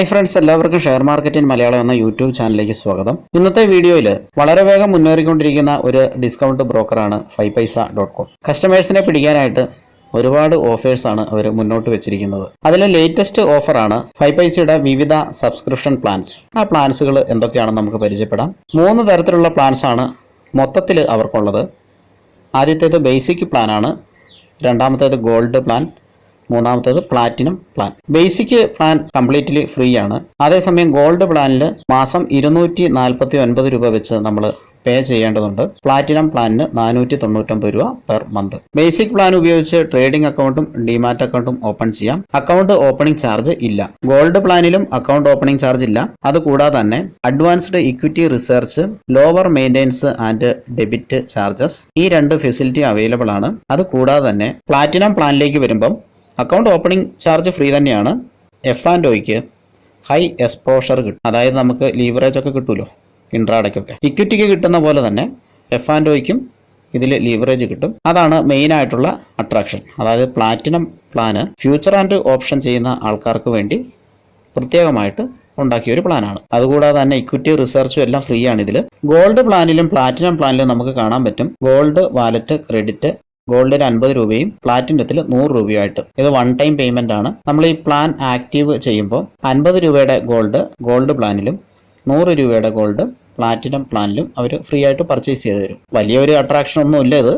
Hi friends, എല്ലാവർക്കും share market in Malayalam എന്ന YouTube ചാനലിലേക്ക് സ്വാഗതം. ഇന്നത്തെ വീഡിയോയിൽ വളരെ വേഗം മുന്നേറിക്കൊണ്ടിരിക്കുന്ന ഒരു ഡിസ്കൗണ്ട് ബ്രോക്കറാണ് 5paisa.com. കസ്റ്റമേഴ്സിനെ പിടിക്കാനായിട്ട് ഒരുപാട് ഓഫേഴ്സാണ് അവർ മുന്നോട്ട് വെച്ചിരിക്കുന്നത്. അതിലെ ലേറ്റസ്റ്റ് ഓഫറാണ് 5paisയുടെ വിവിധ സബ്സ്ക്രിപ്ഷൻ പ്ലാൻസ്. ആ പ്ലാൻസുകൾ എന്തൊക്കെയാണെന്ന് നമുക്ക് പരിചയപ്പെടാം. 3 തരത്തിലുള്ള പ്ലാൻസാണ് മൊത്തത്തിൽ അവർക്കുള്ളത്. ആദ്യത്തേത് ബേസിക് പ്ലാനാണ്, രണ്ടാമത്തേത് ഗോൾഡ് പ്ലാൻ, മൂന്നാമത്തേത് platinum plan. Basic plan completely free ആണ്. അതേസമയം ഗോൾഡ് പ്ലാനിൽ മാസം 249 രൂപ വെച്ച് നമ്മൾ പേ ചെയ്യേണ്ടതുണ്ട്. പ്ലാറ്റിനം പ്ലാനിന് 499 രൂപ പെർ മന്ത്. ബേസിക് പ്ലാൻ ഉപയോഗിച്ച് ട്രേഡിംഗ് അക്കൗണ്ടും ഡിമാറ്റ് അക്കൗണ്ടും ഓപ്പൺ ചെയ്യാം. അക്കൗണ്ട് ഓപ്പണിംഗ് ചാർജ് ഇല്ല. ഗോൾഡ് പ്ലാനിലും അക്കൗണ്ട് ഓപ്പണിംഗ് ചാർജ് ഇല്ല. അതുകൂടാതെ തന്നെ advanced equity research, lower maintenance and debit charges, ഈ 2 ഫെസിലിറ്റി അവൈലബിൾ ആണ്. അതുകൂടാതെ തന്നെ പ്ലാറ്റിനം പ്ലാനിലേക്ക് വരുമ്പം അക്കൗണ്ട് ഓപ്പണിംഗ് ചാർജ് ഫ്രീ തന്നെയാണ്. F&Oക്ക് ഹൈ എക്സ്പോഷർ കിട്ടും. അതായത് നമുക്ക് ലീവറേജ് ഒക്കെ കിട്ടുമല്ലോ ഇൻട്രാഡയ്ക്കൊക്കെ. ഇക്വിറ്റിക്ക് കിട്ടുന്ന പോലെ തന്നെ F&Oക്കും ഇതിൽ ലീവറേജ് കിട്ടും. അതാണ് മെയിൻ ആയിട്ടുള്ള അട്രാക്ഷൻ. അതായത് platinum plan future and option ചെയ്യുന്ന ആൾക്കാർക്ക് വേണ്ടി പ്രത്യേകമായിട്ട് ഉണ്ടാക്കിയ ഒരു പ്ലാനാണ്. അതുകൂടാതെ തന്നെ ഇക്വിറ്റി റിസർച്ചും എല്ലാം ഫ്രീ ആണ് ഇതിൽ. ഗോൾഡ് പ്ലാനിലും പ്ലാറ്റിനം പ്ലാനിലും നമുക്ക് കാണാൻ പറ്റും ഗോൾഡ് വാലറ്റ് ക്രെഡിറ്റ്, ഗോൾഡിന് 50 രൂപയും പ്ലാറ്റിനത്തിൽ 100 രൂപയായിട്ട്. ഇത് 1 ടൈം പേയ്മെന്റ് ആണ്. നമ്മൾ ഈ പ്ലാൻ ആക്റ്റീവ് ചെയ്യുമ്പോൾ 50 രൂപയുടെ ഗോൾഡ് പ്ലാനിലും 100 രൂപയുടെ ഗോൾഡ് പ്ലാറ്റിനം പ്ലാനിലും അവർ ഫ്രീ ആയിട്ട് പർച്ചേസ് ചെയ്ത് തരും. വലിയൊരു അട്രാക്ഷൻ ഒന്നും ഇല്ല ഇത്.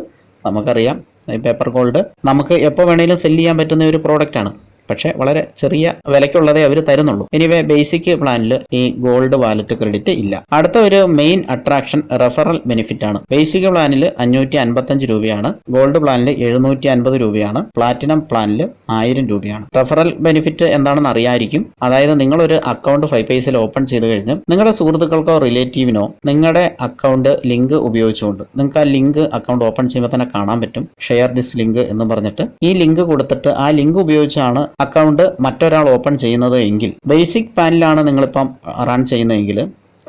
നമുക്കറിയാം ഈ പേപ്പർ ഗോൾഡ് നമുക്ക് എപ്പോൾ വേണമെങ്കിലും സെല് ചെയ്യാൻ പറ്റുന്ന ഒരു പ്രോഡക്റ്റ് ആണ്. പക്ഷേ വളരെ ചെറിയ വിലയ്ക്കുള്ളതേ അവർ തരുന്നുള്ളൂ. എനിവേ ബേസിക് പ്ലാനിൽ ഈ ഗോൾഡ് വാലറ്റ് ക്രെഡിറ്റ് ഇല്ല. അടുത്ത ഒരു മെയിൻ അട്രാക്ഷൻ റെഫറൽ ബെനിഫിറ്റ് ആണ്. ബേസിക് പ്ലാനിൽ 555 രൂപയാണ്, ഗോൾഡ് പ്ലാനിൽ 750 രൂപയാണ്, പ്ലാറ്റിനം പ്ലാനിൽ 1000 രൂപയാണ്. റെഫറൽ ബെനിഫിറ്റ് എന്താണെന്ന് അറിയായിരിക്കും. അതായത് നിങ്ങളൊരു അക്കൗണ്ട് 5paisയിൽ ഓപ്പൺ ചെയ്ത് കഴിഞ്ഞ് നിങ്ങളുടെ സുഹൃത്തുക്കൾക്കോ റിലേറ്റീവിനോ നിങ്ങളുടെ അക്കൗണ്ട് ലിങ്ക് ഉപയോഗിച്ചുകൊണ്ട് നിങ്ങൾക്ക് ആ ലിങ്ക് അക്കൗണ്ട് ഓപ്പൺ ചെയ്യുമ്പോൾ തന്നെ കാണാൻ പറ്റും. ഷെയർ ദിസ് ലിങ്ക് എന്ന് പറഞ്ഞിട്ട് ഈ ലിങ്ക് കൊടുത്തിട്ട് ആ ലിങ്ക് ഉപയോഗിച്ചാണ് അക്കൗണ്ട് മറ്റൊരാൾ ഓപ്പൺ ചെയ്യുന്നത് എങ്കിൽ, ബേസിക് പ്ലാനിലാണ് നിങ്ങളിപ്പം റൺ ചെയ്യുന്നതെങ്കിൽ,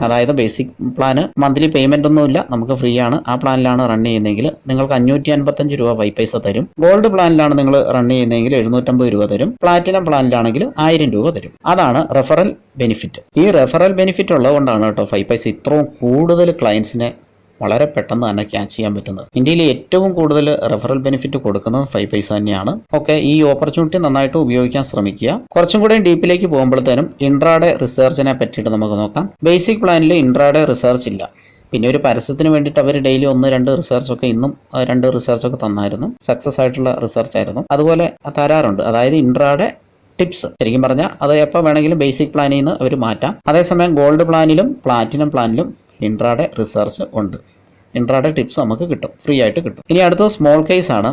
അതായത് ബേസിക് പ്ലാന് മന്ത്ലി പേയ്മെന്റ് ഒന്നുമില്ല, നമുക്ക് ഫ്രീ ആണ്, ആ പ്ലാനിലാണ് റൺ ചെയ്യുന്നതെങ്കിൽ നിങ്ങൾക്ക് 555 രൂപ 5paisa തരും. ഗോൾഡ് പ്ലാനിലാണ് നിങ്ങൾ റൺ ചെയ്യുന്നതെങ്കിൽ 750 രൂപ തരും. പ്ലാറ്റിനം പ്ലാനിലാണെങ്കിൽ 1000 രൂപ തരും. അതാണ് റെഫറൽ ബെനിഫിറ്റ്. ഈ റെഫറൽ ബെനിഫിറ്റ് ഉള്ളതുകൊണ്ടാണ് കേട്ടോ 5paisa ഇത്രയും കൂടുതൽ ക്ലയൻസിനെ വളരെ പെട്ടെന്ന് തന്നെ ക്യാച്ച് ചെയ്യാൻ പറ്റുന്നത്. ഇന്ത്യയിൽ ഏറ്റവും കൂടുതൽ റെഫറൽ ബെനിഫിറ്റ് കൊടുക്കുന്നത് 5paisa തന്നെയാണ്. ഓക്കെ, ഈ ഓപ്പർച്യൂണിറ്റി നന്നായിട്ട് ഉപയോഗിക്കാൻ ശ്രമിക്കുക. കുറച്ചും കൂടി ഡീപ്പിലേക്ക് പോകുമ്പോഴത്തേനും ഇൻട്രാഡേ റിസർച്ചിനെ പറ്റിയിട്ട് നമുക്ക് നോക്കാം. ബേസിക് പ്ലാനിൽ ഇൻട്രാഡേ റിസർച്ച് ഇല്ല. പിന്നെ ഒരു പരസ്യത്തിന് വേണ്ടിയിട്ട് അവർ ഡെയിലി 1-2 റിസർച്ചൊക്കെ, ഇന്നും 2 റിസർച്ചൊക്കെ തന്നായിരുന്നു. സക്സസ് ആയിട്ടുള്ള റിസർച്ച് ആയിരുന്നു. അതുപോലെ തരാറുണ്ട്. അതായത് ഇൻട്രാഡേ ടിപ്സ് ശരിക്കും പറഞ്ഞാൽ അത് എപ്പോൾ വേണമെങ്കിലും ബേസിക് പ്ലാനിൽ നിന്ന് അവർ മാറ്റാം. അതേസമയം ഗോൾഡ് പ്ലാനിലും പ്ലാറ്റിനം പ്ലാനിലും ഇൻട്രാഡേ റിസർച്ച് ഉണ്ട്. ഇൻട്രാഡേ ടിപ്സ് നമുക്ക് കിട്ടും, ഫ്രീ ആയിട്ട് കിട്ടും. ഇനി അടുത്തത് സ്മോൾ കേസ് ആണ്.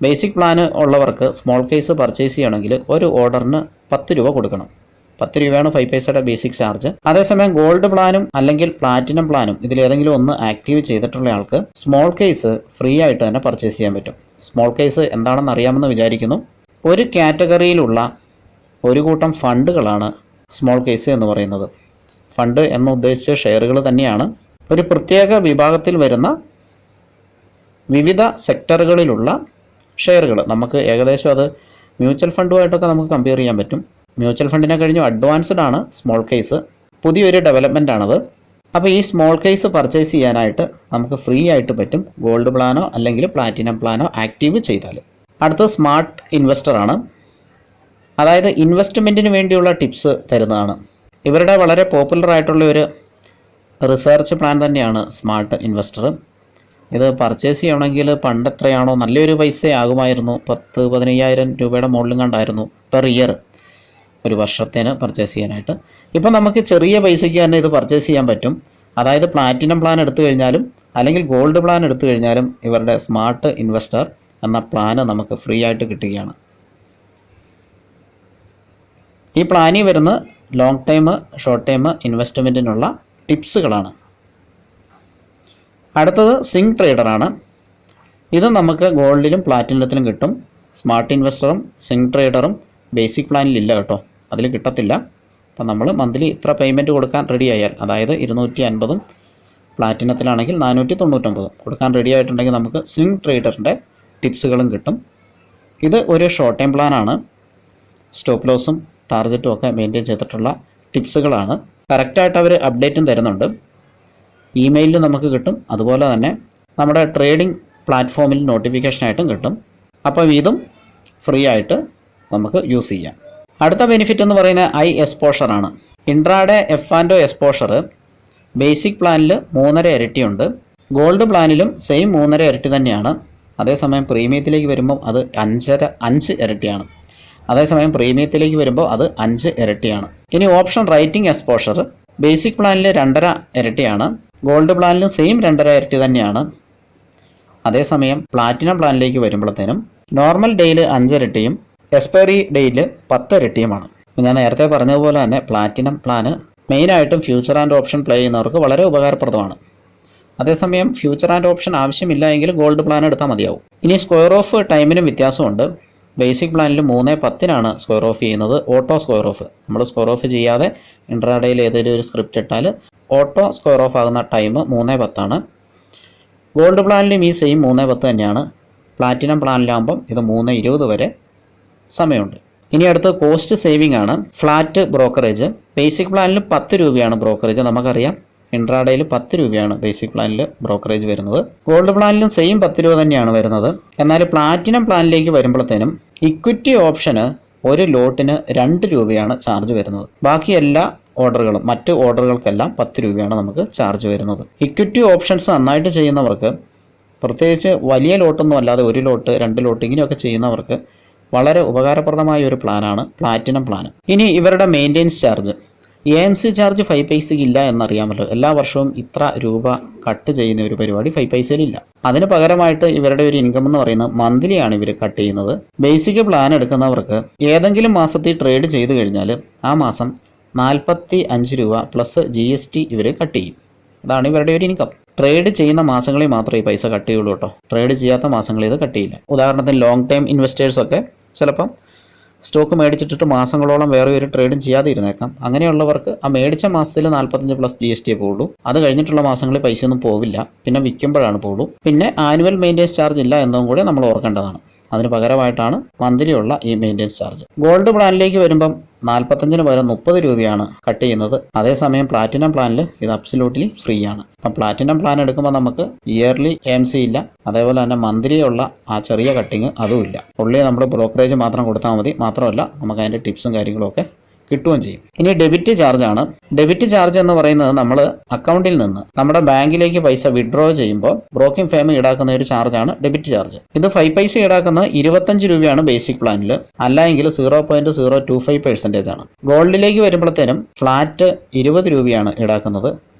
ബേസിക് പ്ലാൻ ഉള്ളവർക്ക് സ്മോൾ കേസ് പർച്ചേസ് ചെയ്യണമെങ്കിൽ ഒരു ഓർഡറിന് 10 രൂപ കൊടുക്കണം. 10 രൂപയാണ് 5paisയുടെ ബേസിക് ചാർജ്. അതേസമയം ഗോൾഡ് പ്ലാനും അല്ലെങ്കിൽ പ്ലാറ്റിനം പ്ലാനും ഇതിലേതെങ്കിലും ഒന്ന് ആക്റ്റീവ് ചെയ്തിട്ടുള്ള ആൾക്ക് സ്മോൾ കേസ് ഫ്രീ ആയിട്ട് തന്നെ പർച്ചേസ് ചെയ്യാൻ പറ്റും. സ്മോൾ കേസ് എന്താണെന്ന് അറിയാമെന്ന് വിചാരിക്കുന്നു. ഒരു കാറ്റഗറിയിലുള്ള ഒരു കൂട്ടം ഫണ്ടുകളാണ് സ്മോൾ കേസ് എന്ന് പറയുന്നത്. ഫണ്ട് എന്ന് ഉദ്ദേശിച്ച ഷെയറുകൾ തന്നെയാണ്. ഒരു പ്രത്യേക വിഭാഗത്തിൽ വരുന്ന വിവിധ സെക്ടറുകളിലുള്ള ഷെയറുകൾ. നമുക്ക് ഏകദേശം അത് മ്യൂച്വൽ ഫണ്ടുമായിട്ടൊക്കെ നമുക്ക് കമ്പയർ ചെയ്യാൻ പറ്റും. മ്യൂച്വൽ ഫണ്ടിനെ കഴിഞ്ഞു അഡ്വാൻസ്ഡ് ആണ് സ്മോൾ കേസ്. പുതിയൊരു ഡെവലപ്മെൻ്റ് ആണത്. അപ്പോൾ ഈ സ്മോൾ കേസ് പർച്ചേസ് ചെയ്യാനായിട്ട് നമുക്ക് ഫ്രീ ആയിട്ട് പറ്റും, ഗോൾഡ് പ്ലാനോ അല്ലെങ്കിൽ പ്ലാറ്റിനം പ്ലാനോ ആക്റ്റീവ് ചെയ്താൽ. അടുത്ത സ്മാർട്ട് ഇൻവെസ്റ്റർ ആണ്. അതായത് ഇൻവെസ്റ്റ്മെൻറ്റിന് വേണ്ടിയുള്ള ടിപ്സ് തരുന്നതാണ്. ഇവരുടെ വളരെ പോപ്പുലർ ആയിട്ടുള്ള ഒരു റിസർച്ച് പ്ലാൻ തന്നെയാണ് സ്മാർട്ട് ഇൻവെസ്റ്റർ. ഇത് പർച്ചേസ് ചെയ്യണമെങ്കിൽ പണ്ട് എത്രയാണോ നല്ലൊരു പൈസ ആകുമായിരുന്നു. 10-15,000 രൂപയുടെ മുകളിലും കണ്ടായിരുന്നു പെർ ഇയർ, ഒരു വർഷത്തേന് പർച്ചേസ് ചെയ്യാനായിട്ട്. ഇപ്പം നമുക്ക് ചെറിയ പൈസയ്ക്ക് തന്നെ ഇത് പർച്ചേസ് ചെയ്യാൻ പറ്റും. അതായത് പ്ലാറ്റിനം പ്ലാൻ എടുത്തു കഴിഞ്ഞാലും അല്ലെങ്കിൽ ഗോൾഡ് പ്ലാൻ എടുത്തു കഴിഞ്ഞാലും ഇവരുടെ സ്മാർട്ട് ഇൻവെസ്റ്റർ എന്ന പ്ലാന് നമുക്ക് ഫ്രീ ആയിട്ട് കിട്ടുകയാണ്. ഈ പ്ലാനിൽ വരുന്ന ലോങ് ടൈം, ഷോർട്ട് ടൈം ഇൻവെസ്റ്റ്മെൻറ്റിനുള്ള ടിപ്സുകളാണ്. അടുത്തത് സിങ് ട്രേഡറാണ്. ഇത് നമുക്ക് ഗോൾഡിലും പ്ലാറ്റിനത്തിലും കിട്ടും. സ്മാർട്ട് ഇൻവെസ്റ്ററും സിങ് ട്രേഡറും ബേസിക് പ്ലാനിൽ ഇല്ല കേട്ടോ, അതിൽ കിട്ടത്തില്ല. അപ്പം നമ്മൾ മന്ത്ലി ഇത്ര പേയ്മെൻറ്റ് കൊടുക്കാൻ റെഡി ആയാൽ, അതായത് 250 പ്ലാറ്റിനത്തിലാണെങ്കിൽ 499 കൊടുക്കാൻ റെഡി ആയിട്ടുണ്ടെങ്കിൽ നമുക്ക് സിങ് ട്രേഡറിൻ്റെ ടിപ്സുകളും കിട്ടും. ഇത് ഒരു ഷോർട്ട് ടൈം പ്ലാനാണ്. സ്റ്റോപ്പ് ലോസും ടാർഗറ്റും ഒക്കെ മെയിൻറ്റെയിൻ ചെയ്തിട്ടുള്ള ടിപ്സുകളാണ്. കറക്റ്റായിട്ട് അവർ അപ്ഡേറ്റും തരുന്നുണ്ട്. ഇമെയിലിൽ നമുക്ക് കിട്ടും, അതുപോലെ തന്നെ നമ്മുടെ ട്രേഡിംഗ് പ്ലാറ്റ്ഫോമിൽ നോട്ടിഫിക്കേഷനായിട്ടും കിട്ടും. അപ്പം ഇതും ഫ്രീ ആയിട്ട് നമുക്ക് യൂസ് ചെയ്യാം. അടുത്ത ബെനിഫിറ്റ് എന്ന് പറയുന്നത് എക്സ്പോഷറാണ്. ഇൻട്രാഡേ എഫ്&ഒ എക്സ്പോഷർ ബേസിക് പ്ലാനിൽ 3.5 ഇരട്ടിയുണ്ട്. ഗോൾഡ് പ്ലാനിലും സെയിം 3.5 ഇരട്ടി തന്നെയാണ്. അതേസമയം പ്രീമിയത്തിലേക്ക് വരുമ്പോൾ അത് 5 ഇരട്ടിയാണ്. അതേസമയം പ്രീമിയത്തിലേക്ക് വരുമ്പോൾ അത് 5 ഇരട്ടിയാണ്. ഇനി ഓപ്ഷൻ റൈറ്റിംഗ് എക്സ്പോഷർ ബേസിക് പ്ലാനിൽ 2.5 ഇരട്ടിയാണ്. ഗോൾഡ് പ്ലാനിലും സെയിം 2.5 ഇരട്ടി തന്നെയാണ്. അതേസമയം പ്ലാറ്റിനം പ്ലാനിലേക്ക് വരുമ്പോഴത്തേനും നോർമൽ ഡേയിൽ 5 ഇരട്ടിയും എക്സ്പയറി ഡേയിൽ 10 ഇരട്ടിയുമാണ്. ഞാൻ നേരത്തെ പറഞ്ഞതുപോലെ തന്നെ പ്ലാറ്റിനം പ്ലാന് മെയിനായിട്ടും ഫ്യൂച്ചർ ആൻഡ് ഓപ്ഷൻ പ്ലേ ചെയ്യുന്നവർക്ക് വളരെ ഉപകാരപ്രദമാണ്. അതേസമയം ഫ്യൂച്ചർ ആൻഡ് ഓപ്ഷൻ ആവശ്യമില്ല എങ്കിൽ ഗോൾഡ് പ്ലാൻ എടുത്താൽ മതിയാവും. ഇനി സ്ക്വയർ ഓഫ് ടൈമിനും വ്യത്യാസമുണ്ട്. ബേസിക് പ്ലാനിൽ 3:10 സ്ക്വയർ ഓഫ് ചെയ്യുന്നത്. ഓട്ടോ സ്ക്വയർ ഓഫ് നമ്മൾ സ്ക്വയർ ഓഫ് ചെയ്യാതെ ഇൻട്രാഡേയിൽ ഏതെങ്കിലും ഒരു സ്ക്രിപ്റ്റ് ഇട്ടാൽ ഓട്ടോ സ്ക്വയർ ഓഫ് ആകുന്ന ടൈം 3:10. ഗോൾഡ് പ്ലാനിലും ഈ സെയിം 3:10 തന്നെയാണ്. പ്ലാറ്റിനം പ്ലാനിലാകുമ്പം ഇത് 3:20 വരെ സമയമുണ്ട്. ഇനി അടുത്ത് കോസ്റ്റ് സേവിംഗ് ആണ്. ഫ്ലാറ്റ് ബ്രോക്കറേജ് ബേസിക് പ്ലാനിൽ 10 രൂപയാണ് ബ്രോക്കറേജ്. നമുക്കറിയാം ഇൻട്രാഡേയിൽ 10 രൂപയാണ് ബേസിക് പ്ലാനിൽ ബ്രോക്കറേജ് വരുന്നത്. ഗോൾഡ് പ്ലാനിലും സെയിം 10 രൂപ തന്നെയാണ് വരുന്നത്. എന്നാൽ പ്ലാറ്റിനം പ്ലാനിലേക്ക് വരുമ്പോഴത്തേനും ഇക്വിറ്റി ഓപ്ഷന് ഒരു ലോട്ടിന് 2 രൂപയാണ് ചാർജ് വരുന്നത്. ബാക്കി എല്ലാ ഓർഡറുകളും മറ്റ് ഓർഡറുകൾക്കെല്ലാം 10 രൂപയാണ് നമുക്ക് ചാർജ് വരുന്നത്. ഇക്വിറ്റി ഓപ്ഷൻസ് നന്നായിട്ട് ചെയ്യുന്നവർക്ക്, പ്രത്യേകിച്ച് വലിയ ലോട്ടൊന്നും അല്ലാതെ 1 ലോട്ട് 2 ലോട്ട് ഇങ്ങനെയൊക്കെ ചെയ്യുന്നവർക്ക് വളരെ ഉപകാരപ്രദമായ ഒരു പ്ലാനാണ് പ്ലാറ്റിനം പ്ലാൻ. ഇനി ഇവരുടെ മെയിൻ്റെനൻസ് ചാർജ്, AMC ചാർജ് 5 പൈസയ്ക്ക് ഇല്ല എന്നറിയാമല്ലോ. എല്ലാ വർഷവും ഇത്ര രൂപ കട്ട് ചെയ്യുന്ന ഒരു പരിപാടി 5 പൈസയിലില്ല. അതിന് പകരമായിട്ട് ഇവരുടെ ഒരു ഇൻകം എന്ന് പറയുന്നത് മന്ത്ലി ആണ് ഇവർ കട്ട് ചെയ്യുന്നത്. ബേസിക് പ്ലാൻ എടുക്കുന്നവർക്ക് ഏതെങ്കിലും മാസത്തിൽ ട്രേഡ് ചെയ്ത് കഴിഞ്ഞാൽ ആ മാസം 45 രൂപ പ്ലസ് GST ഇവർ കട്ട് ചെയ്യും. അതാണ് ഇവരുടെ ഒരു ഇൻകം. ട്രേഡ് ചെയ്യുന്ന മാസങ്ങളിൽ മാത്രമേ ഈ പൈസ കട്ട് ചെയ്യുള്ളൂ കേട്ടോ. ട്രേഡ് ചെയ്യാത്ത മാസങ്ങളിൽ ഇത് കട്ട് ചെയ്യില്ല. ഉദാഹരണത്തിന് ലോങ് ടൈം ഇൻവെസ്റ്റേഴ്സൊക്കെ ചിലപ്പം സ്റ്റോക്ക് മേടിച്ചിട്ടിട്ട് മാസങ്ങളോളം വേറെ ഒരു ട്രേഡും ചെയ്യാതെ ഇരുന്നേക്കാം. അങ്ങനെയുള്ളവർക്ക് ആ മേടിച്ച മാസത്തിൽ 45 പ്ലസ് GST പോകുള്ളൂ. അത് കഴിഞ്ഞിട്ടുള്ള മാസങ്ങളിൽ പൈസയൊന്നും പോവില്ല. പിന്നെ വിൽക്കുമ്പോഴാണ് പോകുള്ളൂ. പിന്നെ ആനുവൽ മെയിൻ്റെനൻസ് ചാർജ് ഇല്ല എന്നതും കൂടി നമ്മൾ ഓർക്കേണ്ടതാണ്. അതിന് പകരമായിട്ടാണ് മന്ത്ലി ഉള്ള ഈ മെയിൻ്റെനൻസ് ചാർജ്. ഗോൾഡ് പ്ലാനിലേക്ക് വരുമ്പം 45 പകരം 30 രൂപയാണ് കട്ട് ചെയ്യുന്നത്. അതേസമയം പ്ലാറ്റിനം പ്ലാനിൽ ഇത് അബ്സല്യൂട്ട്ലി ഫ്രീ ആണ്. അപ്പം പ്ലാറ്റിനം പ്ലാൻ എടുക്കുമ്പോൾ നമുക്ക് ഇയർലി AMC ഇല്ല, അതേപോലെ തന്നെ മന്ത്ലി ഉള്ള ആ ചെറിയ കട്ടിങ് അതും ഇല്ല. പുള്ളി നമ്മുടെ ബ്രോക്കറേജ് മാത്രം കൊടുത്താൽ മതി. മാത്രമല്ല നമുക്ക് അതിൻ്റെ ടിപ്സും കാര്യങ്ങളും ഒക്കെ കിട്ടുകയും ചെയ്യും. ഇനി ഡെബിറ്റ് ചാർജ് ആണ്. ഡെബിറ്റ് ചാർജ് എന്ന് പറയുന്നത് നമ്മൾ അക്കൗണ്ടിൽ നിന്ന് നമ്മുടെ ബാങ്കിലേക്ക് പൈസ വിഡ്രോ ചെയ്യുമ്പോൾ ബ്രോക്കിംഗ് ഫേം ഈടാക്കുന്ന ഒരു ചാർജാണ് ഡെബിറ്റ് ചാർജ്. ഇത് 5 പൈസ ഈടാക്കുന്നത് 25 രൂപയാണ് ബേസിക് പ്ലാനിൽ, അല്ലെങ്കിൽ 0.025% ആണ്. ഗോൾഡിലേക്ക് വരുമ്പോഴത്തേനും ഫ്ലാറ്റ് 20 രൂപയാണ് ഈടാക്കുന്നത്.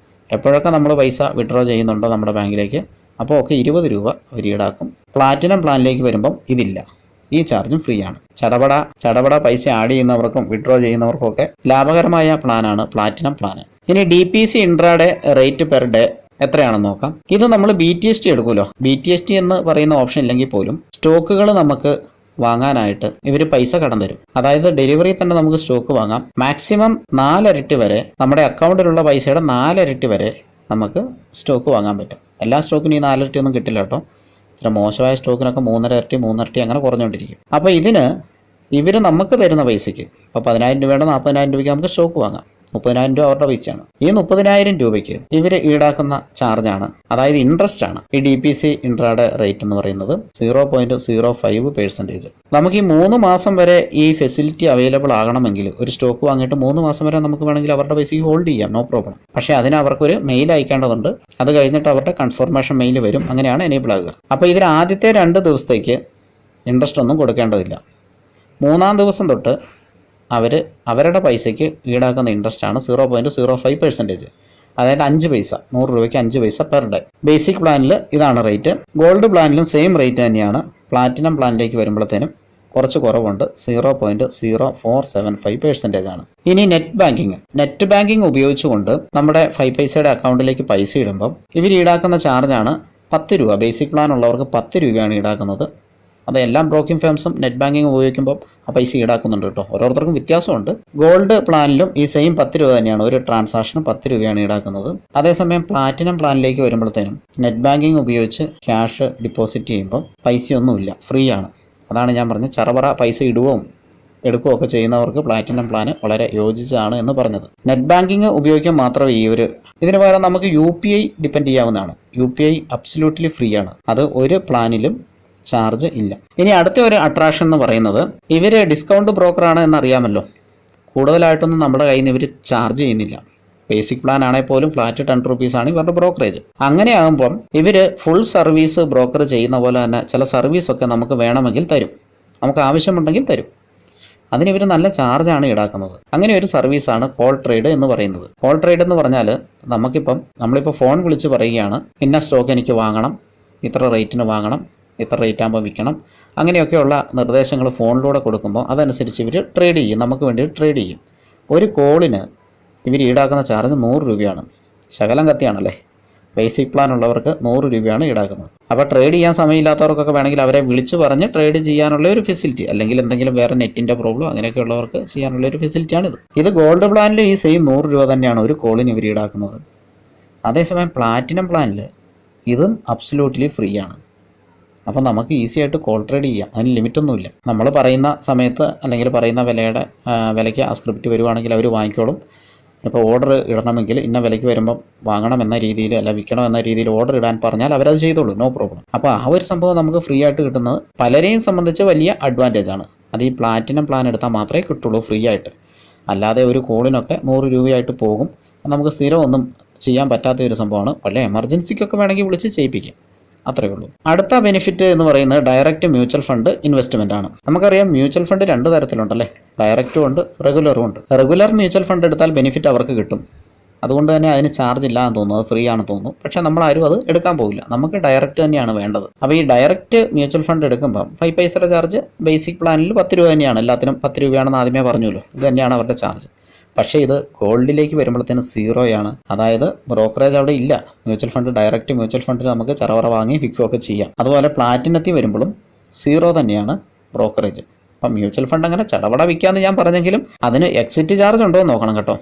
എപ്പോഴൊക്കെ നമ്മൾ പൈസ വിഡ്രോ ചെയ്യുന്നുണ്ടോ നമ്മുടെ ബാങ്കിലേക്ക് അപ്പോൾ ഒക്കെ 20 രൂപ അവർ ഈടാക്കും. പ്ലാറ്റിനം പ്ലാനിലേക്ക് വരുമ്പം ഇതില്ല, ഈ ചാർജും ഫ്രീ ആണ്. ചടപട പൈസ ആഡ് ചെയ്യുന്നവർക്കും വിഡ്രോ ചെയ്യുന്നവർക്കും ഒക്കെ ലാഭകരമായ പ്ലാനാണ് പ്ലാറ്റിനം പ്ലാൻ. ഇനി DPC intraday rate per day എത്രയാണെന്ന് നോക്കാം. ഇത് നമ്മൾ BTST എടുക്കുമല്ലോ. BTST എന്ന് പറയുന്ന ഓപ്ഷൻ ഇല്ലെങ്കിൽ പോലും സ്റ്റോക്കുകൾ നമുക്ക് വാങ്ങാനായിട്ട് ഇവർ പൈസ കടം തരും. അതായത് ഡെലിവറി തന്നെ നമുക്ക് സ്റ്റോക്ക് വാങ്ങാം. മാക്സിമം 4 ഇരട്ടി വരെ നമ്മുടെ അക്കൗണ്ടിലുള്ള പൈസയുടെ 4 ഇരട്ടി വരെ നമുക്ക് സ്റ്റോക്ക് വാങ്ങാൻ പറ്റും. എല്ലാ സ്റ്റോക്കിനും ഈ 4 ഇരട്ടി ഒന്നും കിട്ടില്ല കേട്ടോ. ചില മോശമായ സ്റ്റോക്കിനൊക്കെ 3.5 ഇരട്ടി 3 ഇരട്ടി അങ്ങനെ കുറഞ്ഞുകൊണ്ടിരിക്കും. അപ്പോൾ ഇതിന് ഇവർ നമുക്ക് തരുന്ന പൈസയ്ക്ക് ഇപ്പോൾ 10,000 രൂപയുടെ 40,000 രൂപയ്ക്ക് നമുക്ക് സ്റ്റോക്ക് വാങ്ങാം. 30,000 രൂപ അവരുടെ പൈസയാണ്. ഈ 30,000 രൂപയ്ക്ക് ഇവർ ഈടാക്കുന്ന ചാർജാണ്, അതായത് ഇൻട്രസ്റ്റ് ആണ് ഈ DPC ഇൻട്രാഡേ റേറ്റ് എന്ന് പറയുന്നത് 0.05%. നമുക്ക് ഈ 3 മാസം വരെ ഈ ഫെസിലിറ്റി അവൈലബിൾ ആകണമെങ്കിൽ ഒരു സ്റ്റോക്ക് വാങ്ങിയിട്ട് 3 മാസം വരെ നമുക്ക് വേണമെങ്കിൽ അവരുടെ പൈസയ്ക്ക് ഹോൾഡ് ചെയ്യാം, നോ പ്രോബ്ലം. പക്ഷേ അതിന് അവർക്കൊരു മെയിൽ അയക്കേണ്ടതുണ്ട്. അത് കഴിഞ്ഞിട്ട് അവരുടെ കൺഫർമേഷൻ മെയിൽ വരും. അങ്ങനെയാണ് എനേബിൾ ആകുക. അപ്പോൾ ഇതിൽ ആദ്യത്തെ 2 ദിവസത്തേക്ക് ഇൻട്രസ്റ്റ് ഒന്നും കൊടുക്കേണ്ടതില്ല. 3-ാം ദിവസം തൊട്ട് അവരുടെ പൈസയ്ക്ക് ഈടാക്കുന്ന ഇൻട്രസ്റ്റാണ് 0.05%. അതായത് 5 പൈസ, 100 രൂപയ്ക്ക് 5 പൈസ പെർ ഡേ. ബേസിക് പ്ലാനിൽ ഇതാണ് റേറ്റ്. ഗോൾഡ് പ്ലാനിലും സെയിം റേറ്റ് തന്നെയാണ്. പ്ലാറ്റിനം പ്ലാനിലേക്ക് വരുമ്പോഴത്തേനും കുറച്ച് കുറവുണ്ട്, 0.0475% ആണ്. ഇനി നെറ്റ് ബാങ്കിങ് ഉപയോഗിച്ചുകൊണ്ട് നമ്മുടെ 5 പൈസയുടെ അക്കൗണ്ടിലേക്ക് പൈസ ഇടുമ്പം ഇവർ ഈടാക്കുന്ന ചാർജാണ് 10 രൂപ. ബേസിക് പ്ലാൻ ഉള്ളവർക്ക് 10 രൂപയാണ് ഈടാക്കുന്നത്. അത് എല്ലാ ബ്രോക്കിംഗ് ഫേംസും നെറ്റ് ബാങ്കിങ് ഉപയോഗിക്കുമ്പോൾ ആ പൈസ ഈടാക്കുന്നുണ്ട് കേട്ടോ. ഓരോരുത്തർക്കും വ്യത്യാസമുണ്ട്. ഗോൾഡ് പ്ലാനിലും ഈ സെയിം 10 രൂപ തന്നെയാണ്. ഒരു ട്രാൻസാക്ഷന് 10 രൂപയാണ് ഈടാക്കുന്നത്. അതേസമയം പ്ലാറ്റിനം പ്ലാനിലേക്ക് വരുമ്പോഴത്തേനും നെറ്റ് ബാങ്കിങ് ഉപയോഗിച്ച് ക്യാഷ് ഡിപ്പോസിറ്റ് ചെയ്യുമ്പോൾ പൈസയൊന്നുമില്ല, ഫ്രീ ആണ്. അതാണ് ഞാൻ പറഞ്ഞത്, ചറപറ പൈസ ഇടുകയും എടുക്കുകയൊക്കെ ചെയ്യുന്നവർക്ക് പ്ലാറ്റിനം പ്ലാൻ വളരെ യോജിച്ചതാണ് എന്ന് പറഞ്ഞത്. നെറ്റ് ബാങ്കിങ് ഉപയോഗിക്കാൻ മാത്രമേ ഇതിന് പകരം നമുക്ക് UPI ഡിപ്പെൻഡ് ചെയ്യാവുന്നതാണ്. UPI അബ്സല്യൂട്ട്ലി ഫ്രീ ആണ്. അത് ഒരു പ്ലാനിലും ചാർജ് ഇല്ല. ഇനി അടുത്ത ഒരു അട്രാക്ഷൻ എന്ന് പറയുന്നത്, ഇവർ ഡിസ്കൗണ്ട് ബ്രോക്കറാണ് എന്നറിയാമല്ലോ. കൂടുതലായിട്ടൊന്നും നമ്മുടെ കയ്യിൽ നിന്ന് ഇവർ ചാർജ് ചെയ്യുന്നില്ല. ബേസിക് പ്ലാൻ ആണെങ്കിൽ പോലും ഫ്ലാറ്റ് 10 റുപ്പീസാണ് ഇവരുടെ ബ്രോക്കറേജ്. അങ്ങനെ ആകുമ്പം ഇവർ ഫുൾ സർവീസ് ബ്രോക്കർ ചെയ്യുന്ന പോലെ തന്നെ ചില സർവീസൊക്കെ നമുക്ക് വേണമെങ്കിൽ തരും, നമുക്ക് ആവശ്യമുണ്ടെങ്കിൽ തരും. അതിന് ഇവർ നല്ല ചാർജാണ് ഈടാക്കുന്നത്. അങ്ങനെ ഒരു സർവീസാണ് കോൾ ട്രേഡ് എന്ന് പറയുന്നത്. കോൾ ട്രേഡ് എന്ന് പറഞ്ഞാൽ നമ്മളിപ്പോൾ ഫോൺ വിളിച്ച് പറയുകയാണ്, ഇന്ന സ്റ്റോക്ക് എനിക്ക് വാങ്ങണം, ഇത്ര റേറ്റിന് വാങ്ങണം, ഇത്ര റേറ്റ് ആകുമ്പോൾ വിൽക്കണം, അങ്ങനെയൊക്കെയുള്ള നിർദ്ദേശങ്ങൾ ഫോണിലൂടെ കൊടുക്കുമ്പോൾ അതനുസരിച്ച് ഇവർ ട്രേഡ് ചെയ്യും, നമുക്ക് വേണ്ടി ട്രേഡ് ചെയ്യും. ഒരു കോളിന് ഇവർ ഈടാക്കുന്ന ചാർജ് 100 രൂപയാണ്. ശകലം കത്തിയാണല്ലേ. ബേസിക് പ്ലാൻ ഉള്ളവർക്ക് 100 രൂപയാണ് ഈടാക്കുന്നത്. അപ്പോൾ ട്രേഡ് ചെയ്യാൻ സമയമില്ലാത്തവർക്കൊക്കെ വേണമെങ്കിൽ അവരെ വിളിച്ച് പറഞ്ഞ് ട്രേഡ് ചെയ്യാനുള്ള ഒരു ഫെസിലിറ്റി, അല്ലെങ്കിൽ എന്തെങ്കിലും വേറെ നെറ്റിൻ്റെ പ്രോബ്ലം അങ്ങനെയൊക്കെ ഉള്ളവർക്ക് ചെയ്യാനുള്ള ഒരു ഫെസിലിറ്റിയാണിത്. ഇത് ഗോൾഡ് പ്ലാനിൽ ഈ സെയിം 100 രൂപ തന്നെയാണ് ഒരു കോളിന് ഇവർ ഈടാക്കുന്നത്. അതേസമയം പ്ലാറ്റിനം പ്ലാനിൽ ഇതും അബ്സല്യൂട്ട്ലി ഫ്രീ ആണ്. അപ്പോൾ നമുക്ക് ഈസി ആയിട്ട് കോൾ ട്രേഡ് ചെയ്യാം. അതിന് ലിമിറ്റൊന്നുമില്ല. നമ്മൾ പറയുന്ന സമയത്ത് അല്ലെങ്കിൽ പറയുന്ന വിലയ്ക്ക് ആ സ്ക്രിപ്റ്റ് വരുവാണെങ്കിൽ അവർ വാങ്ങിക്കോളും. ഇപ്പോൾ ഓർഡർ ഇടണമെങ്കിൽ ഇന്ന വിലയ്ക്ക് വരുമ്പം വാങ്ങണം എന്ന രീതിയിൽ അല്ല വിൽക്കണം എന്ന രീതിയിൽ ഓർഡർ ഇടാൻ പറഞ്ഞാൽ അവരത് ചെയ്തോളൂ, നോ പ്രോബ്ലം. അപ്പോൾ ആ ഒരു സംഭവം നമുക്ക് ഫ്രീ ആയിട്ട് കിട്ടുന്നത് പലരെയും സംബന്ധിച്ച് വലിയ അഡ്വാൻറ്റേജ് ആണ്. അത് ഈ പ്ലാറ്റിനം പ്ലാൻ എടുത്താൽ മാത്രമേ കിട്ടുള്ളൂ ഫ്രീ ആയിട്ട്. അല്ലാതെ ഒരു കോളിനൊക്കെ 100 രൂപയായിട്ട് പോകും. നമുക്ക് സ്ഥിരം ഒന്നും ചെയ്യാൻ പറ്റാത്ത ഒരു സംഭവമാണ്. വല്ല എമർജൻസിക്കൊക്കെ വേണമെങ്കിൽ വിളിച്ച് ചെയ്യിപ്പിക്കാം, അത്രയേ ഉള്ളൂ. അടുത്ത ബെനിഫിറ്റ് എന്ന് പറയുന്നത് ഡയറക്റ്റ് മ്യൂച്വൽ ഫണ്ട് ഇൻവെസ്റ്റ്മെൻ്റ് ആണ്. നമുക്കറിയാം മ്യൂച്വൽ ഫണ്ട് 2 തരത്തിലുണ്ടല്ലേ, ഡയറക്റ്റും ഉണ്ട്, റെഗുലറും ഉണ്ട്. റെഗുലർ മ്യൂച്വൽ ഫണ്ട് എടുത്താൽ ബെനിഫിറ്റ് അവർക്ക് കിട്ടും, അതുകൊണ്ട് തന്നെ അതിന് ചാർജ് ഇല്ലാന്ന് തോന്നുന്നു, അത് ഫ്രീ ആണെന്ന് തോന്നുന്നു. പക്ഷേ നമ്മളാരും അത് എടുക്കാൻ പോകില്ല, നമുക്ക് ഡയറക്റ്റ് തന്നെയാണ് വേണ്ടത്. അപ്പോൾ ഈ ഡയറക്റ്റ് മ്യൂച്വൽ ഫണ്ട് എടുക്കുമ്പം 5 പൈസയുടെ ചാർജ് ബേസിക് പ്ലാനിൽ 10 രൂപ തന്നെയാണ്. എല്ലാത്തിനും 10 രൂപയാണെന്ന് ആദ്യമേ പറഞ്ഞല്ലോ, ഇത് തന്നെയാണ് അവരുടെ ചാർജ്. പക്ഷേ ഇത് ഗോൾഡിലേക്ക് വരുമ്പോഴത്തേന് 0 അതായത് ബ്രോക്കറേജ് അവിടെ ഇല്ല. മ്യൂച്വൽ ഫണ്ട് ഡയറക്റ്റ് മ്യൂച്വൽ ഫണ്ടിൽ നമുക്ക് ചറവറ വാങ്ങി വിൽക്കുകയൊക്കെ ചെയ്യാം. അതുപോലെ പ്ലാറ്റിനത്തിൽ വരുമ്പോഴും 0 തന്നെയാണ് ബ്രോക്കറേജ്. അപ്പം മ്യൂച്വൽ ഫണ്ട് അങ്ങനെ ചടവട വിൽക്കാമെന്ന് ഞാൻ പറഞ്ഞെങ്കിലും അതിന് എക്സിറ്റ് ചാർജ് ഉണ്ടോ എന്ന് നോക്കണം കേട്ടോ.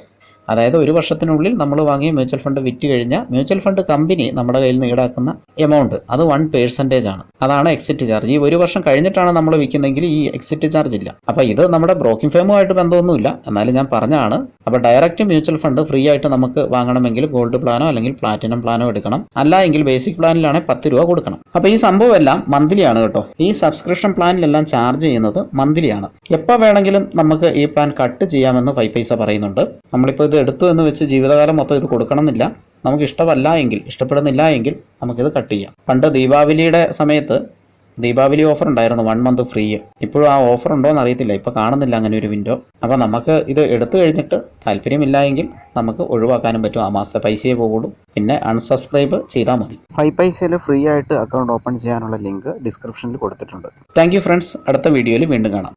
അതായത് 1 വർഷത്തിനുള്ളിൽ നമ്മൾ വാങ്ങിയ മ്യൂച്വൽ ഫണ്ട് വിറ്റ് കഴിഞ്ഞാൽ മ്യൂച്വൽ ഫണ്ട് കമ്പനി നമ്മുടെ കയ്യിൽ നിന്ന് ഈടാക്കുന്ന എമൗണ്ട് അത് 1% ആണ്. അതാണ് എക്സിറ്റ് ചാർജ്. ഈ 1 വർഷം കഴിഞ്ഞിട്ടാണ് നമ്മൾ വിൽക്കുന്നതെങ്കിൽ ഈ എക്സിറ്റ് ചാർജ് ഇല്ല. അപ്പോൾ ഇത് നമ്മുടെ ബ്രോക്കിംഗ് ഫേമുമായിട്ട് ബന്ധമൊന്നുമില്ല, എന്നാലും ഞാൻ പറഞ്ഞതാണ്. അപ്പോൾ ഡയറക്റ്റ് മ്യൂച്വൽ ഫണ്ട് ഫ്രീ ആയിട്ട് നമുക്ക് വാങ്ങണമെങ്കിൽ ഗോൾഡ് പ്ലാനോ അല്ലെങ്കിൽ പ്ലാറ്റിനം പ്ലാനോ എടുക്കണം. അല്ല എങ്കിൽ ബേസിക് പ്ലാനിലാണെങ്കിൽ 10 രൂപ കൊടുക്കണം. അപ്പോൾ ഈ സംഭവം എല്ലാം മന്ത്ലി ആണ് കേട്ടോ. ഈ സബ്സ്ക്രിപ്ഷൻ പ്ലാനിലെല്ലാം ചാർജ് ചെയ്യുന്നത് മന്ത്ലി ആണ്. എപ്പോൾ വേണമെങ്കിലും നമുക്ക് ഈ പ്ലാൻ കട്ട് ചെയ്യാമെന്ന് 5 പൈസ പറയുന്നുണ്ട്. നമ്മളിപ്പോൾ എടുത്തു എന്ന് വെച്ച് ജീവിതകാലം മൊത്തം ഇത് കൊടുക്കണമെന്നില്ല. നമുക്ക് ഇഷ്ടപ്പെടുന്നില്ല എങ്കിൽ നമുക്കിത് കട്ട് ചെയ്യാം. പണ്ട് ദീപാവലിയുടെ സമയത്ത് ദീപാവലി ഓഫർ ഉണ്ടായിരുന്നു, 1 മന്ത് ഫ്രീ. ഇപ്പോഴും ആ ഓഫർ ഉണ്ടോ എന്ന് അറിയത്തില്ല, ഇപ്പോൾ കാണുന്നില്ല അങ്ങനെ ഒരു വിൻഡോ. അപ്പോൾ നമുക്ക് ഇത് എടുത്തു കഴിഞ്ഞിട്ട് താല്പര്യമില്ല എങ്കിൽ നമുക്ക് ഒഴിവാക്കാനും പറ്റും. ആ മാസത്തെ പൈസയെ പോകുള്ളൂ, പിന്നെ അൺസബ്സ്ക്രൈബ് ചെയ്താൽ മതി. 5 പൈസയിൽ ഫ്രീ ആയിട്ട് അക്കൗണ്ട് ഓപ്പൺ ചെയ്യാനുള്ള ലിങ്ക് ഡിസ്ക്രിപ്ഷനിൽ കൊടുത്തിട്ടുണ്ട്. Thank you friends. അടുത്ത വീഡിയോയിൽ വീണ്ടും കാണാം.